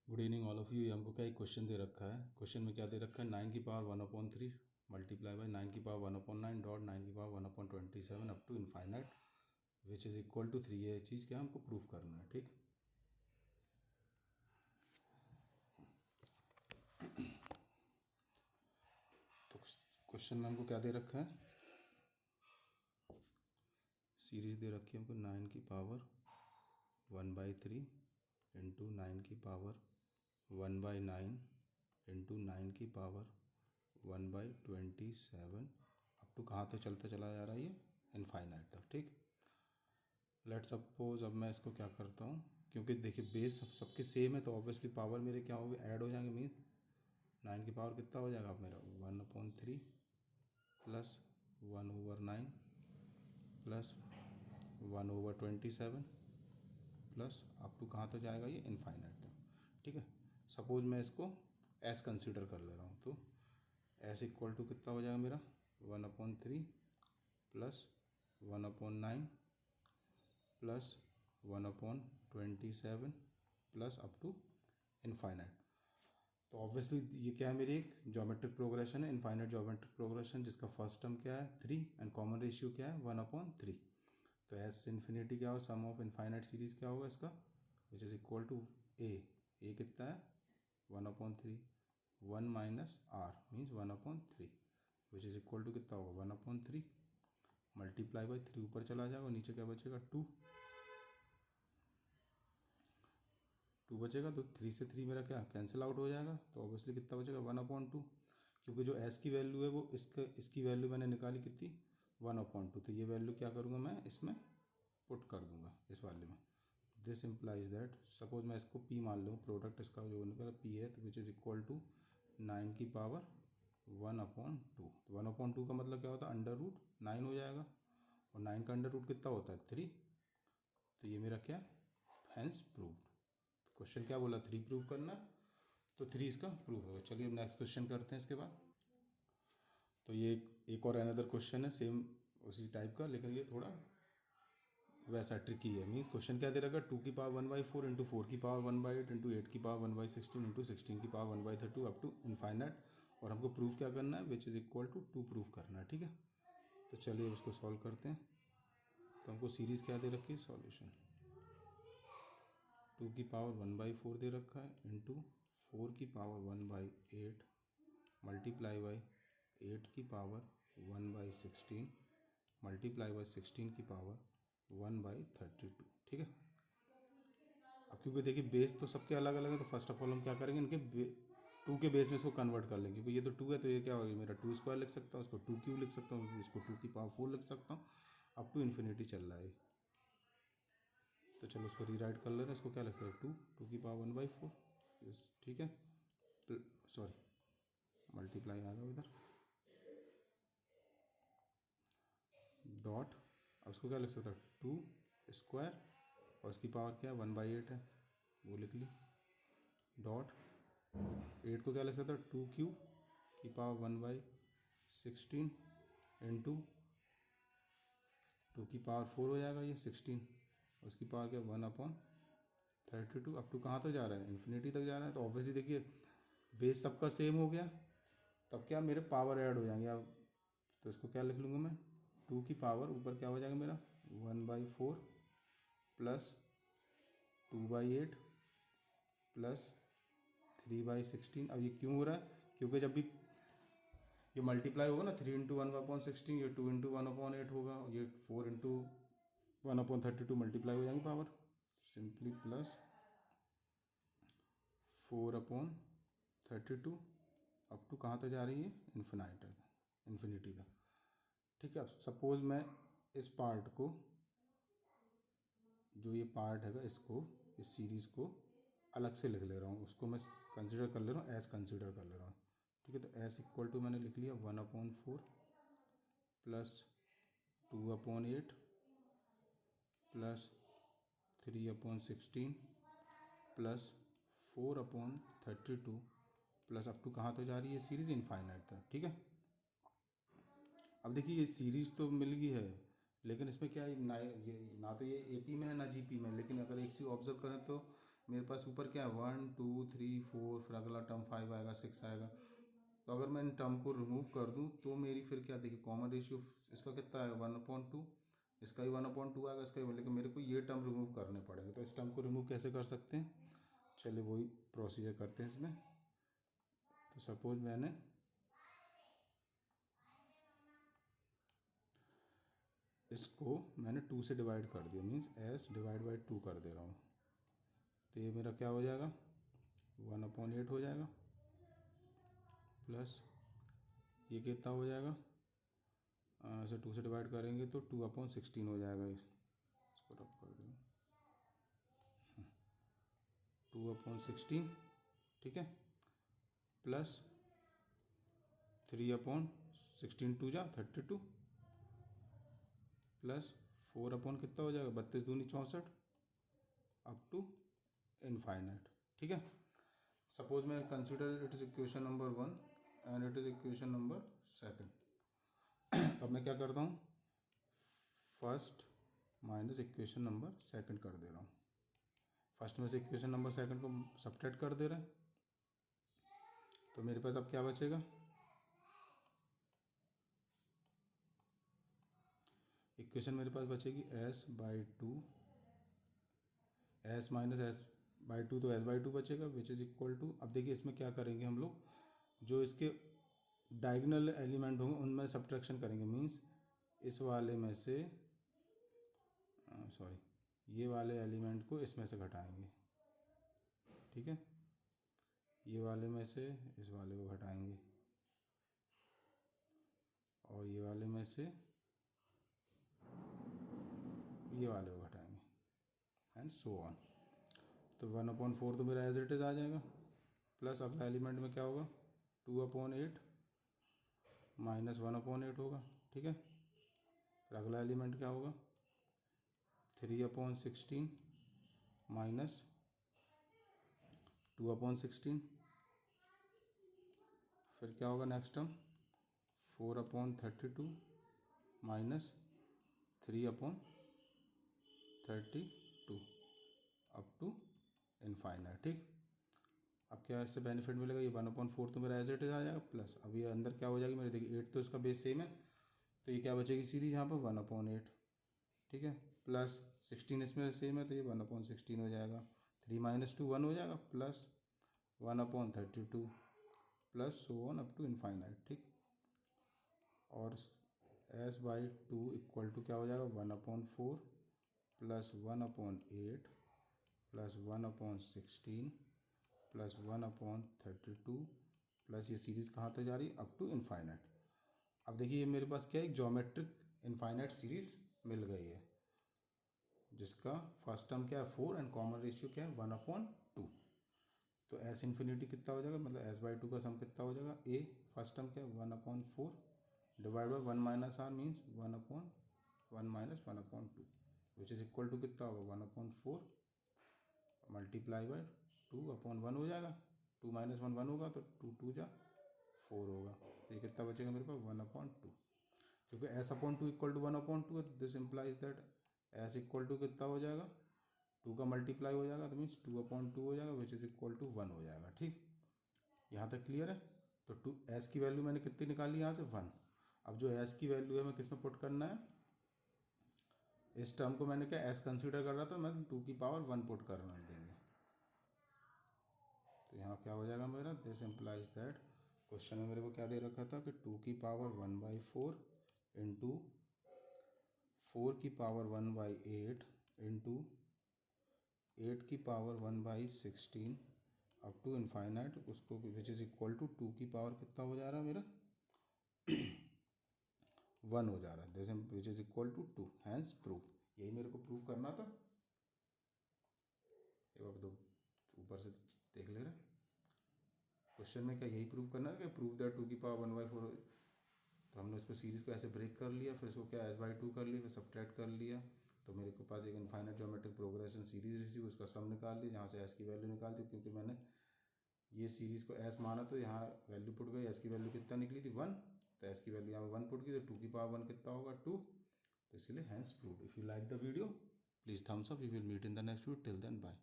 Good evening all of you. हमको क्या एक क्वेश्चन दे रखा है। क्वेश्चन में क्या दे रखा है, 9 की पावर 1/3 मल्टीप्लाई बाई 9 की पावर 1/9 डॉट 9 की power 1/27 up to infinite which is equal to 3। ये चीज़ क्या हमको प्रूफ करना है। ठीक, तो क्वेश्चन में हमको क्या दे रखा है, सीरीज दे रखी है हमको 9 की पावर 1/3 इंटू 9 की पावर 1/9 इंटू 9 की पावर 1/27 अप टू कहाँ तक चलता चला जा रहा है, ये इनफाइनाइट तक। ठीक, लेट सपोज अब मैं इसको क्या करता हूँ, क्योंकि देखिए बेस सबके सेम है तो ऑब्वियसली पावर मेरे क्या होगी, ऐड हो जाएंगे। मीन्स 9 की पावर कितना हो जाएगा अब मेरा 1/3 plus 1/9 plus 1/27 plus up to कहाँ तक जाएगा, ये इनफाइनाइट तक। ठीक है, सपोज मैं इसको एस कंसीडर कर ले रहा हूँ, तो एस इक्वल टू कितना हो जाएगा मेरा 1/3 plus 1/9 plus 1/27 plus up to infinite. तो ऑब्वियसली ये क्या है, मेरी एक ज्योमेट्रिक प्रोग्रेशन है, इनफाइनाइट ज्योमेट्रिक प्रोग्रेशन, जिसका फर्स्ट टर्म क्या है 3 एंड कॉमन रेशियो क्या है 1/3। तो एस इन्फिनिटी क्या होगा, सम ऑफ इनफाइनाइट सीरीज क्या होगा इसका, which is equal to a कितना है 1/3 1 minus r means 1/3 which is equal to कितना होगा 1/3 मल्टीप्लाई बाई 3 ऊपर चला जाएगा और नीचे क्या बचेगा 2 बचेगा। तो 3 से 3 मेरा क्या कैंसिल आउट हो जाएगा, तो ऑब्वियसली कितना बचेगा 1/2, क्योंकि जो एस की वैल्यू है वो इसकी वैल्यू मैंने निकाली कितनी 1/2। तो ये वैल्यू क्या करूँगा मैं इसमें पुट कर दूंगा इस वैल्यू में। दिस इम्प्लाइज दैट सपोज मैं इसको पी मान लूँ, प्रोडक्ट इसका जो निकला पी है, तो विच इज़ इक्वल टू 9 की पावर 1/2। 1/2 का मतलब क्या होता है, √9 हो जाएगा, और 9 का अंडर रूट कितना होता है 3। तो ये मेरा क्या हैंस प्रूव्ड। क्वेश्चन क्या बोला 3 प्रूव करना, तो 3 इसका प्रूव होगा। चलिए अब नेक्स्ट क्वेश्चन करते हैं इसके बाद। तो ये एक और अनदर क्वेश्चन है सेम उसी टाइप का, लेकिन ये थोड़ा वैसा ट्रिकी है। मीन्स क्वेश्चन क्या दे रखा है 2 की पावर 1/4 इंटू 4 की पावर 1/8 इंटू 8 की पावर 1/16 इंटू 16 की पावर 1/32 अप टू इनफाइनाइट, और हमको प्रूफ क्या करना है which is equal to 2 proof करना है। ठीक है, तो चलिए उसको सॉल्व करते हैं। तो हमको सीरीज़ क्या दे रखी है, सॉल्यूशन 2 की पावर 1/4 दे रखा है इंटू 4 की पावर 1/8 मल्टीप्लाई बाई 8 की पावर 1/16 मल्टीप्लाई बाई 16 की पावर 1/32। ठीक है, अब क्योंकि देखिए बेस तो सबके अलग अलग है, तो फर्स्ट ऑफ ऑल हम क्या करेंगे, इनके 2 के बेस में इसको कन्वर्ट कर लेंगे। ये तो 2 है तो ये क्या होगा, मेरा 2² लिख सकता हूँ, इसको 2³ लिख सकता हूँ, इसको 2 की पावर 4 लिख सकता हूँ, अप टू इन्फिनिटी चल रहा है। तो चलो उसको रीराइट कर ले रहे हैं, इसको क्या लिख सकते हैं 2 की पावर 1/4। ठीक है, सॉरी मल्टीप्लाई आ गया इधर, डॉट, अब उसको क्या लिख सकता है 2² और उसकी पावर क्या है 1/8 है, वो लिख ली, डॉट 8 को क्या लिख सकता है 2³ की पावर 1/16 इंटू 2 की पावर 4 हो जाएगा ये 16, उसकी पावर क्या 1/32 अप टू कहाँ तक जा रहा है, इन्फिनिटी तक जा रहा है। तो ऑब्वियसली देखिए बेस सबका सेम हो गया, तब क्या मेरे पावर ऐड हो जाएंगे अब। तो इसको क्या लिख लूँगा मैं 2 की पावर ऊपर क्या हो जाएगा मेरा 1/4 प्लस 2/8 प्लस 3/16। अब ये क्यों हो रहा है, क्योंकि जब भी ये मल्टीप्लाई होगा ना 3 इंटू 1/16, ये 2 इंटू 1/8 होगा, ये 4 इंटू 1/32 मल्टीप्लाई हो जाएंगी power, simply plus 4/32 up to कहाँ तक जा रही है इन्फिनिटी तक। ठीक है, अब सपोज मैं इस पार्ट को, जो ये पार्ट हैगा, इसको इस सीरीज़ को अलग से लिख ले रहा हूँ, उसको मैं कंसिडर कर ले रहा हूँ, एस कंसिडर कर ले रहा हूँ। ठीक है, तो एस इक्वल टू मैंने लिख लिया 1/4 plus 2/8 plus 3/16 plus 4/32 plus up to कहाँ तक जा रही है सीरीज़ इनफाइनाइट तक। ठीक है, अब देखिए ये सीरीज़ तो मिल गई है, लेकिन इसमें क्या है ना, ये ना तो ये एपी में है ना जीपी में, लेकिन अगर एक चीज़ ऑब्जर्व करें तो मेरे पास ऊपर क्या है 1 2 3 4, फिर अगला टर्म 5 आएगा 6 आएगा। तो अगर मैं इन टर्म को रिमूव कर दूं तो मेरी फिर क्या देखिए कॉमन रेशियो इसका कितना आएगा 1/2, इसका ही 1/2 आएगा, इसका ही, लेकिन मेरे को ये टर्म रिमूव करने पड़ेंगे। तो इस टर्म को रिमूव कैसे कर सकते हैं, चलिए वही प्रोसीजर करते हैं इसमें। तो सपोज मैंने इसको 2 से डिवाइड कर दिया, मीन्स s डिवाइड बाई 2 कर दे रहा हूँ। तो ये मेरा क्या हो जाएगा 1/8 हो जाएगा, प्लस ये कितना हो जाएगा, इसे 2 से डिवाइड करेंगे तो 2/16 हो जाएगा। इसको रब कर दूँ 2/16, ठीक है, प्लस 3/16 टू जा 32, प्लस 4 कितना हो जाएगा 32 दूनी 64, अप टू इनफाइनाइट। ठीक है, सपोज मैं consider it is equation number 1 and it is equation number 2। अब मैं क्या करता हूँ, फर्स्ट माइनस इक्वेशन नंबर 2 कर दे रहा हूँ। फर्स्ट में से इक्वेशन नंबर 2 को सब्ट्रैक्ट कर दे रहे हैं, तो मेरे पास अब क्या बचेगा, इक्वेशन मेरे पास बचेगी s/2, s माइनस s/2, तो s/2 बचेगा विच इज इक्वल टू। अब देखिए इसमें क्या करेंगे हम लोग, जो इसके डायगोनल एलिमेंट होंगे उनमें सब्ट्रैक्शन करेंगे, मीन्स इस वाले में से सॉरी ये वाले एलिमेंट को इसमें से घटाएंगे, ठीक है, ये वाले में से इस वाले को घटाएंगे और ये वाले में से ये वाले को घटाएंगे एंड सो ऑन। तो 1/4 तो मेरा एज इट इज आ जाएगा, प्लस अगला एलिमेंट में क्या होगा 2/8 माइनस 1/8 होगा, ठीक है। फिर अगला एलिमेंट क्या होगा 3/16 माइनस 2/16, फिर क्या होगा next term 4/32 minus 3/32 up to infinite. ठीक, अब क्या इससे बेनिफिट मिलेगा, ये 1/4 तो मेरा एज इट इज आ जाएगा, प्लस अब ये अंदर क्या हो जाएगी मेरे, देखिए 8 तो इसका बेस सेम है, तो ये क्या बचेगी सीरीज यहाँ पर 1/8, ठीक है, प्लस 16 इसमें सेम है तो ये 1/16 हो जाएगा, 3 माइनस 2 1 हो जाएगा, plus 1/32 plus so on up to infinite. ठीक, और s/2 इक्वल टू क्या हो जाएगा 1/4 प्लस 1/8 प्लस 1/16 प्लस 1/32 प्लस ये सीरीज़ कहाँ तक जा रही है अप टू इनफाइनाइट। अब देखिए ये मेरे पास क्या है, एक ज्योमेट्रिक इनफाइनाइट सीरीज मिल गई है, जिसका फर्स्ट टर्म क्या है 4 एंड कॉमन रेशियो क्या है 1/2। तो s इन्फिनिटी कितना हो जाएगा, मतलब s/2 का सम कितना हो जाएगा, a फर्स्ट टर्म क्या है 1/4 divide by 1 minus r means 1/1 minus 1/2 which is equal to कितना होगा 1/4 मल्टीप्लाई बाई 2/1 हो जाएगा, 2 माइनस 1 1 होगा तो 2 2 जा 4 होगा, तो ये कितना बचेगा मेरे पास 1/2, क्योंकि s/2 इक्वल टू 1/2 है, this implies that s equal to कितना हो जाएगा 2 का मल्टीप्लाई हो जाएगा, तो मीन्स 2/2 हो जाएगा विच इज इक्वल टू 1 हो जाएगा। ठीक, यहाँ तक क्लियर है। तो s की वैल्यू मैंने कितनी निकाली यहाँ से 1। अब जो s की वैल्यू है हमें किस में पुट करना है, इस टर्म को मैंने क्या s कंसीडर कर रहा था, मैं 2 की पावर 1 पुट करना देंगे, तो यहाँ क्या हो जाएगा मेरा, दिस इम्प्लाइज दैट क्वेश्चन में मेरे को क्या दे रखा था कि 2 की पावर 1/4 इंटू 4 की पावर 1/8 इंटू 8 की पावर 1/16 अप टू इनफाइनाइट, उसको विच इज इक्वल टू 2 की पावर कितना हो जा रहा है मेरा 1 हो जा रहा है, this which is equal to 2, hence proof. यही मेरे को प्रूफ करना था, एक बार तो ऊपर से देख ले रहे क्वेश्चन में क्या यही प्रूफ करना है कि प्रूफ दैट 2 की पावर 1/4। तो हमने उसको सीरीज़ को ऐसे ब्रेक कर लिया, फिर इसको क्या s/2 कर लिया, फिर सब्ट्रैक्ट कर लिया, तो मेरे को पास एक infinite geometric progression series receive, उसका सम निकाल लिया, जहाँ से s की वैल्यू निकाल दी, क्योंकि मैंने ये सीरीज़ को s माना तो यहाँ वैल्यू पुट गई, s की वैल्यू कितना निकली थी 1, तो s की वैल्यू यहाँ 1 पुट की, तो 2 की पावर 1 कितना होगा 2, तो इसलिए hence proved. If you like the video please thumbs up, we will meet in the next video, till then bye.